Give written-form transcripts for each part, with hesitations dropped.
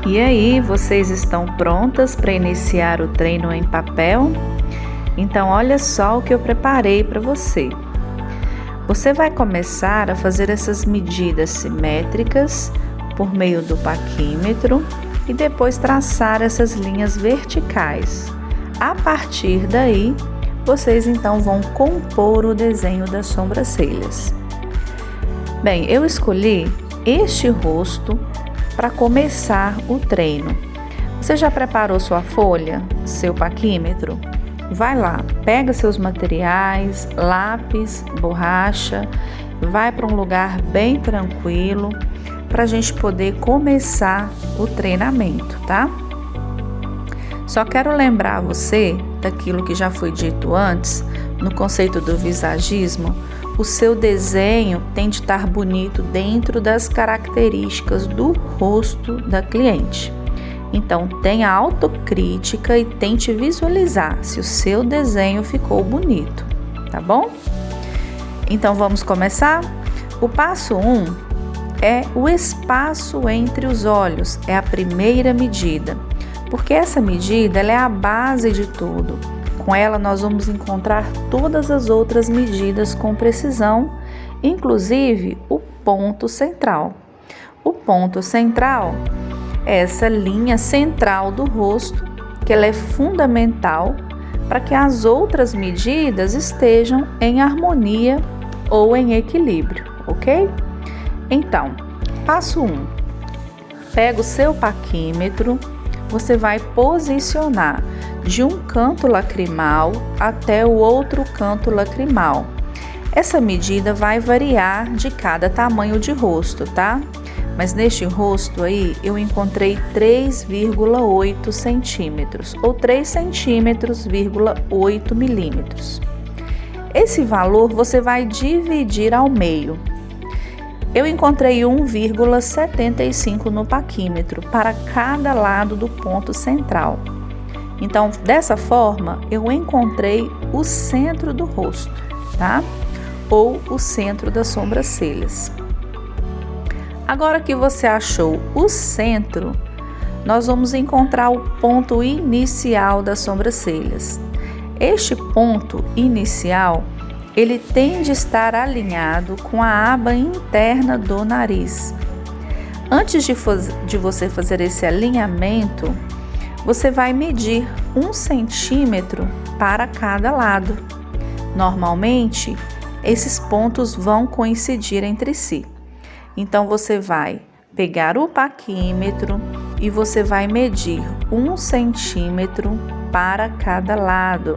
E aí, vocês estão prontas para iniciar o treino em papel? Então, olha só o que eu preparei para você. Você vai começar a fazer essas medidas simétricas por meio do paquímetro e depois traçar essas linhas verticais. A partir daí, vocês então vão compor o desenho das sobrancelhas. Bem, eu escolhi este rosto para começar o treino. Você já preparou sua folha, seu paquímetro? Vai lá, pega seus materiais, lápis, borracha, vai para um lugar bem tranquilo para a gente poder começar o treinamento, tá? Só quero lembrar você daquilo que já foi dito antes, no conceito do visagismo. O seu desenho tem de estar bonito dentro das características do rosto da cliente. Então, tenha autocrítica e tente visualizar se o seu desenho ficou bonito, tá bom? Então, vamos começar? O passo 1 é o espaço entre os olhos, é a primeira medida, porque essa medida ela é a base de tudo. Com ela, nós vamos encontrar todas as outras medidas com precisão, inclusive o ponto central. O ponto central é essa linha central do rosto, que ela é fundamental para que as outras medidas estejam em harmonia ou em equilíbrio, ok? Então, passo 1. Pega o seu paquímetro, você vai posicionar de um canto lacrimal até o outro canto lacrimal. Essa medida vai variar de cada tamanho de rosto, tá? Mas neste rosto aí eu encontrei 3,8 centímetros ou 3 centímetros,8 milímetros. Esse valor você vai dividir ao meio. Eu encontrei 1,75 no paquímetro para cada lado do ponto central. Então, dessa forma, eu encontrei o centro do rosto, tá? Ou o centro das sobrancelhas. Agora que você achou o centro, nós vamos encontrar o ponto inicial das sobrancelhas. Este ponto inicial, ele tem de estar alinhado com a aba interna do nariz. Antes de você fazer esse alinhamento, você vai medir 1 centímetro para cada lado. Normalmente, esses pontos vão coincidir entre si. Então, você vai pegar o paquímetro e você vai medir 1 centímetro para cada lado.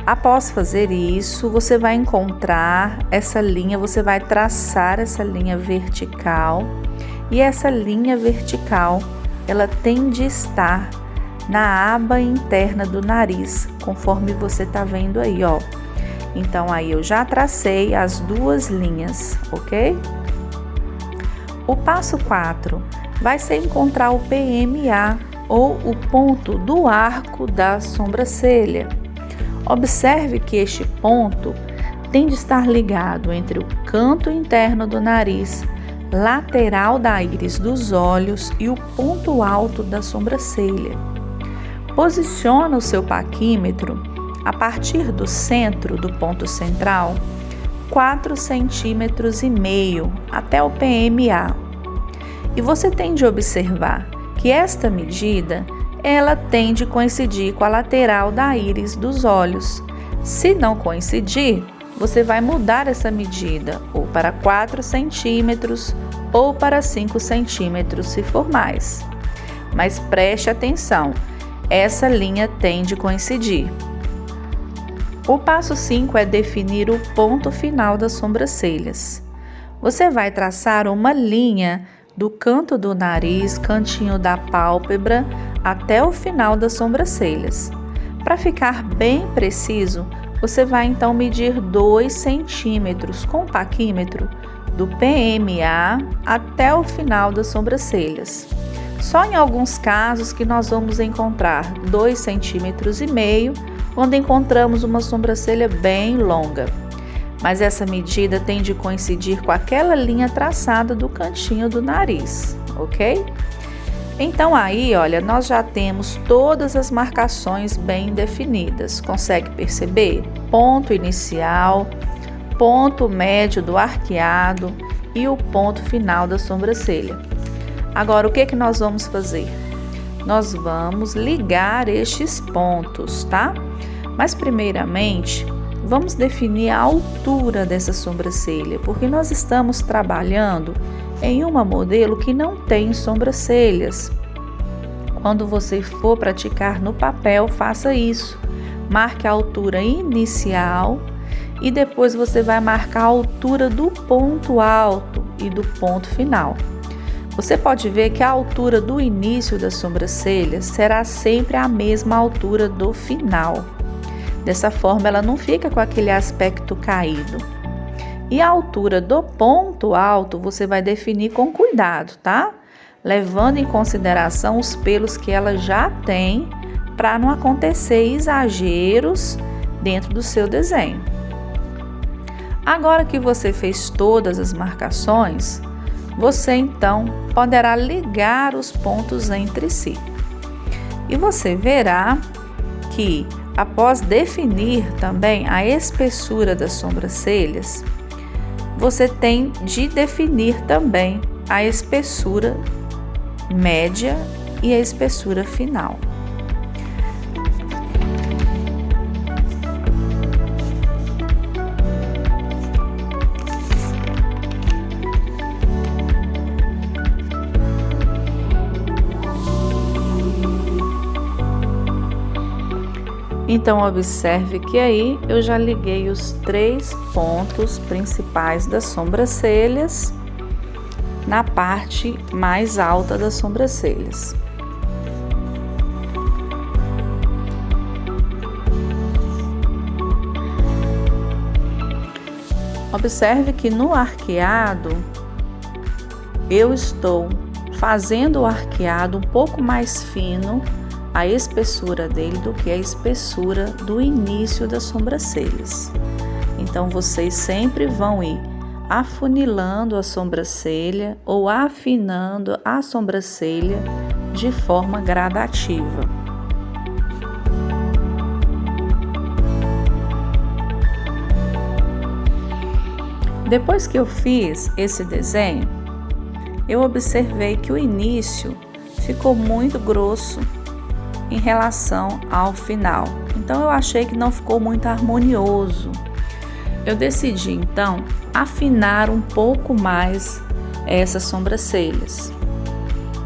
Após fazer isso, você vai encontrar essa linha, você vai traçar essa linha vertical e essa linha vertical, ela tem de estar na aba interna do nariz, conforme você tá vendo aí, ó. Então, aí eu já tracei as duas linhas, ok? O passo 4 vai ser encontrar o PMA ou o ponto do arco da sobrancelha. Observe que este ponto tem de estar ligado entre o canto interno do nariz, lateral da íris dos olhos e o ponto alto da sobrancelha. Posiciona o seu paquímetro a partir do centro do ponto central, 4,5 centímetros até o PMA. E você tem de observar que esta medida ela tem de coincidir com a lateral da íris dos olhos. Se não coincidir, você vai mudar essa medida ou para 4 centímetros ou para 5 centímetros, se for mais. Mas preste atenção, essa linha tem de coincidir. O passo 5 é definir o ponto final das sobrancelhas. Você vai traçar uma linha do canto do nariz, cantinho da pálpebra, até o final das sobrancelhas. Para ficar bem preciso, você vai então medir 2 centímetros com o paquímetro do PMA até o final das sobrancelhas. Só em alguns casos que nós vamos encontrar 2,5 centímetros, quando encontramos uma sobrancelha bem longa. Mas essa medida tem de coincidir com aquela linha traçada do cantinho do nariz, ok? Então aí, olha, nós já temos todas as marcações bem definidas. Consegue perceber? Ponto inicial, ponto médio do arqueado e o ponto final da sobrancelha. Agora, o que nós vamos fazer? Nós vamos ligar estes pontos, tá? Mas primeiramente, vamos definir a altura dessa sobrancelha, porque nós estamos trabalhando em uma modelo que não tem sobrancelhas. Quando você for praticar no papel, faça isso. Marque a altura inicial e depois você vai marcar a altura do ponto alto e do ponto final. Você pode ver que a altura do início da sobrancelha será sempre a mesma altura do final. Dessa forma, ela não fica com aquele aspecto caído. E a altura do ponto alto você vai definir com cuidado, tá? Levando em consideração os pelos que ela já tem, para não acontecer exageros dentro do seu desenho. Agora que você fez todas as marcações, você então poderá ligar os pontos entre si. E você verá que, após definir também a espessura das sobrancelhas, você tem de definir também a espessura média e a espessura final. Então, observe que aí eu já liguei os 3 pontos principais das sobrancelhas na parte mais alta das sobrancelhas. Observe que no arqueado, eu estou fazendo o arqueado um pouco mais fino, a espessura dele, do que a espessura do início das sobrancelhas. Então, vocês sempre vão ir afunilando a sobrancelha ou afinando a sobrancelha de forma gradativa. Depois que eu fiz esse desenho, eu observei que o início ficou muito grosso em relação ao final. Então eu achei que não ficou muito harmonioso. Eu decidi então afinar um pouco mais essas sobrancelhas.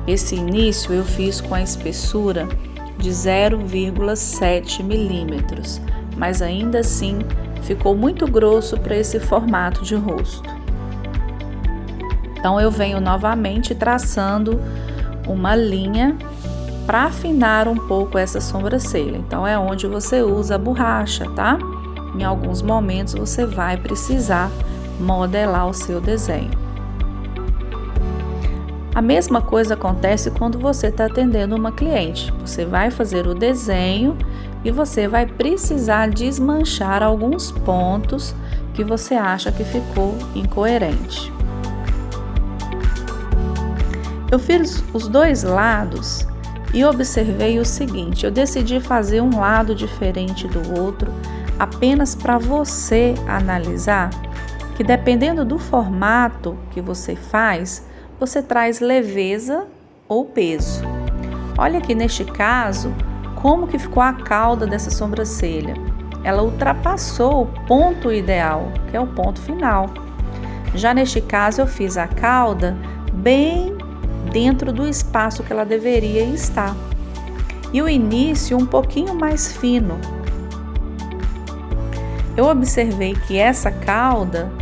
Esse início eu fiz com a espessura de 0,7 milímetros, mas ainda assim ficou muito grosso para esse formato de rosto. Então eu venho novamente traçando uma linha para afinar um pouco essa sobrancelha. Então é onde você usa a borracha, tá? Em alguns momentos você vai precisar modelar o seu desenho. A mesma coisa acontece quando você está atendendo uma cliente. Você vai fazer o desenho e você vai precisar desmanchar alguns pontos que você acha que ficou incoerente. Eu fiz os 2 lados e observei o seguinte: eu decidi fazer um lado diferente do outro apenas para você analisar que, dependendo do formato que você faz, você traz leveza ou peso. Olha aqui neste caso como que ficou a cauda dessa sobrancelha. Ela ultrapassou o ponto ideal, que é o ponto final. Já neste caso eu fiz a cauda bem dentro do espaço que ela deveria estar. E o início um pouquinho mais fino. Eu observei que essa cauda,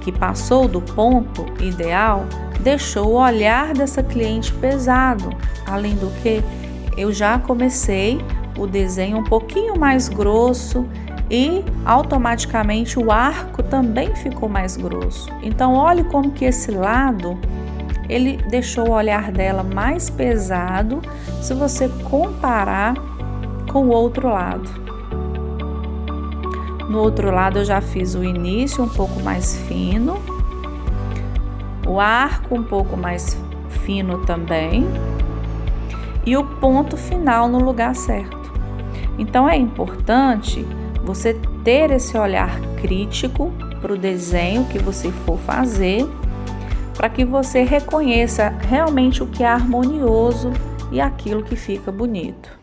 que passou do ponto ideal, deixou o olhar dessa cliente pesado. Além do que, eu já comecei o desenho um pouquinho mais grosso e automaticamente o arco também ficou mais grosso. Então, olhe como que esse lado ele deixou o olhar dela mais pesado se você comparar com o outro lado. No outro lado eu já fiz o início um pouco mais fino, o arco um pouco mais fino também, e o ponto final no lugar certo. Então é importante você ter esse olhar crítico para o desenho que você for fazer, para que você reconheça realmente o que é harmonioso e aquilo que fica bonito.